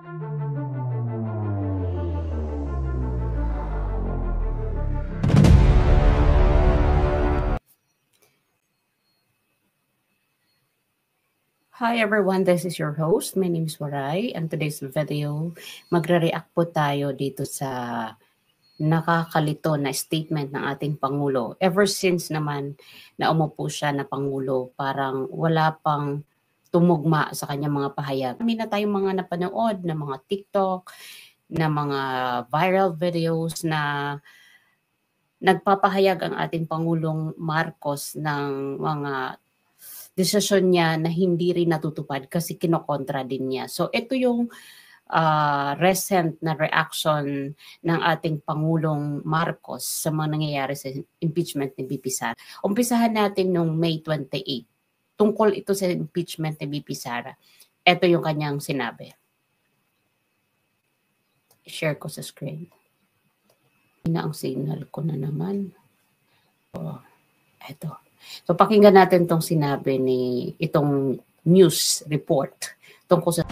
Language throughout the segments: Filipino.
Hi everyone, this is your host. My name is Waray, and today's video, magre-react po tayo dito sa nakakalito na statement ng ating Pangulo. Ever since naman na umupo siya na Pangulo, parang wala pang tumugma sa kanyang mga pahayag. Kami na tayong mga napanood na mga TikTok, na mga viral videos na nagpapahayag ang ating Pangulong Marcos ng mga desisyon niya na hindi rin natutupad kasi kinokontra din niya. So ito yung recent na reaction ng ating Pangulong Marcos sa mga nangyayari sa impeachment ni VP Sara. Umpisahan natin noong May 28. Tungkol ito sa impeachment ni VP Sara. Ito yung kanyang sinabi. Share ko sa screen. Ina ang signal ko na naman. Oh, ito. So pakinggan natin itong sinabi ni itong news report tungkol sa...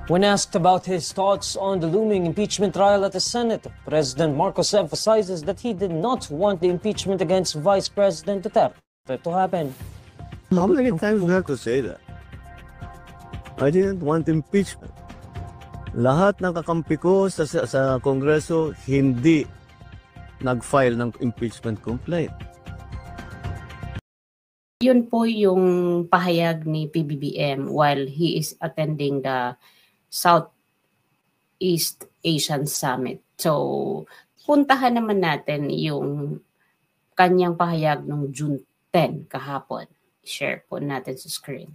When asked about his thoughts on the looming impeachment trial at the Senate, President Marcos emphasizes that he did not want the impeachment against Vice President Duterte to happen. How many times do I have to say that? I didn't want impeachment. Lahat ng kakampi ko sa Kongreso hindi nag-file ng impeachment complaint. Yun po yung pahayag ni PBBM while he is attending the Southeast Asian Summit. So, puntahan naman natin yung kanyang pahayag noong June 10 kahapon. Share po natin sa screen.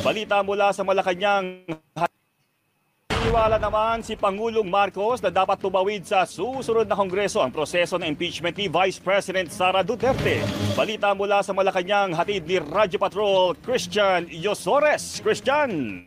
Balita mula sa Malacanang. Iniwala naman si Pangulong Marcos na dapat tumawid sa susunod na Kongreso ang proseso ng impeachment ni Vice President Sara Duterte. Balita mula sa Malacanang, hatid ni Radyo Patrol, Christian Yosores. Christian!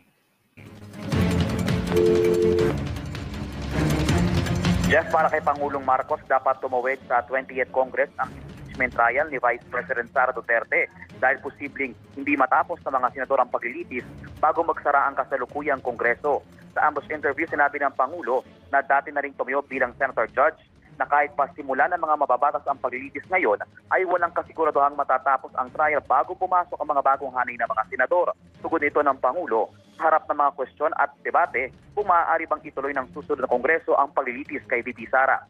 Jeff, para kay Pangulong Marcos, dapat tumawid sa 20th Congress ang impeachment trial ni Vice President Sara Duterte dahil posibleng hindi matapos ng mga senador ang paglilitis bago magsara ang kasalukuyang Kongreso. Sa ambush interview, sinabi ng Pangulo na dati na rin tumayo bilang Senator Judge na kahit pa simula ng mga mababatas ang paglilitis ngayon ay walang kasiguraduhang matatapos ang trial bago pumasok ang mga bagong hanay ng mga senador. Tugon ito ng Pangulo, harap ng mga kwestiyon at debate kung maaari bang ituloy ng susunod na Kongreso ang paglilitis kay VP Sara.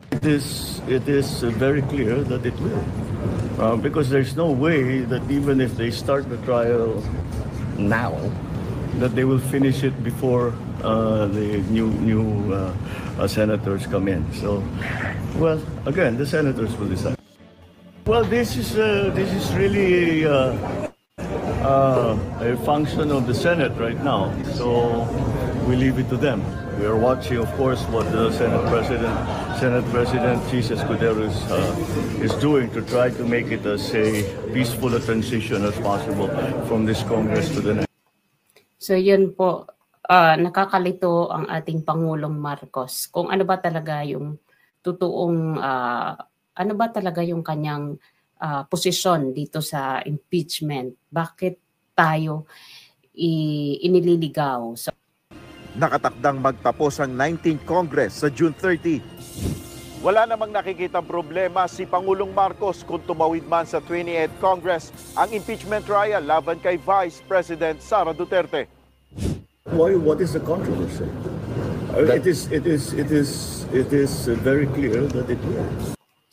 It is very clear that it will. Because there's no way that even if they start the trial now, that they will finish it before the new senators come in. So, well, again, the senators will decide. Well, this is really a function of the Senate right now. So we leave it to them. We are watching, of course, what the Senate President Jesus Escudero is doing to try to make it as a peaceful a transition as possible from this Congress to the next. So yun po, nakakalito ang ating Pangulong Marcos. Kung ano ba talaga yung totoong, ano ba talaga yung kanyang posisyon dito sa impeachment. Bakit tayo inililigaw? So, nakatakdang magtapos ang 19th Congress sa June 30. Wala namang nakikitang problema si Pangulong Marcos kung tumawid man sa 28th Congress ang impeachment trial laban kay Vice President Sara Duterte. What is the controversy? It is very clear that it will.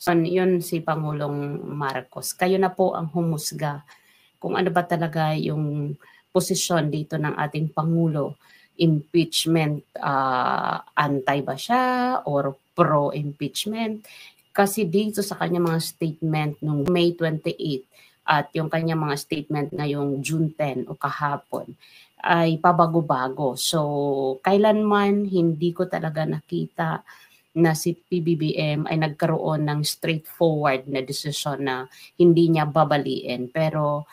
Yun si Pangulong Marcos. Kayo na po ang humusga kung ano ba talaga yung posisyon dito ng ating Pangulo. Impeachment, anti ba siya or pro-impeachment? Kasi dito sa kanyang mga statement noong May 28 at yung kanyang mga statement ngayong June 10 o kahapon ay pabago-bago. So, kailanman hindi ko talaga nakita na si PBBM ay nagkaroon ng straightforward na desisyon na hindi niya babaliin. Pero,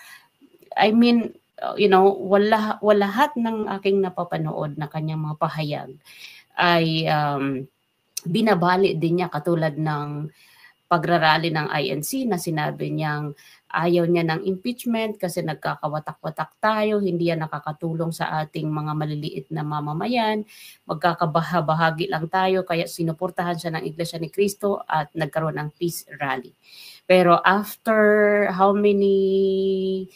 I mean, lahat ng aking napapanood na kanyang mga pahayag ay binabali din niya, katulad ng pagrarally ng INC na sinabi niyang ayaw niya ng impeachment kasi nagkakawatak-watak tayo, hindi yan nakakatulong sa ating mga maliliit na mamamayan, magkakabahabahagi lang tayo, kaya sinuportahan siya ng Iglesia ni Cristo at nagkaroon ng peace rally. Pero after how many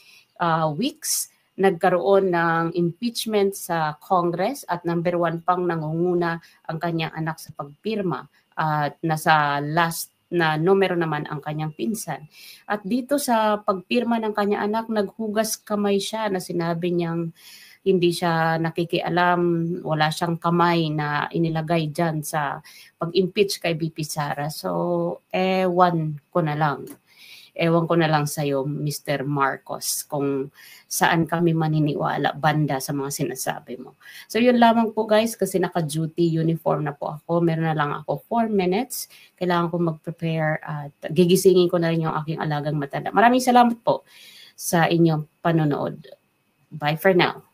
weeks, nagkaroon ng impeachment sa Congress at number 1 pang nangunguna ang kanyang anak sa pagpirma at nasa last na numero naman ang kanyang pinsan. At dito sa pagpirma ng kanyang anak, naghugas kamay siya na sinabi niyang hindi siya nakikialam, wala siyang kamay na inilagay dyan sa pag-impeach kay BP Sara. So, ewan ko na lang sa'yo, Mr. Marcos, kung saan kami maniniwala banda sa mga sinasabi mo. So yun lamang po guys, kasi naka-duty uniform na po ako. Meron na lang ako 4 minutes. Kailangan ko mag-prepare at gigisingin ko na rin yung aking alagang matanda. Maraming salamat po sa inyong panonood. Bye for now.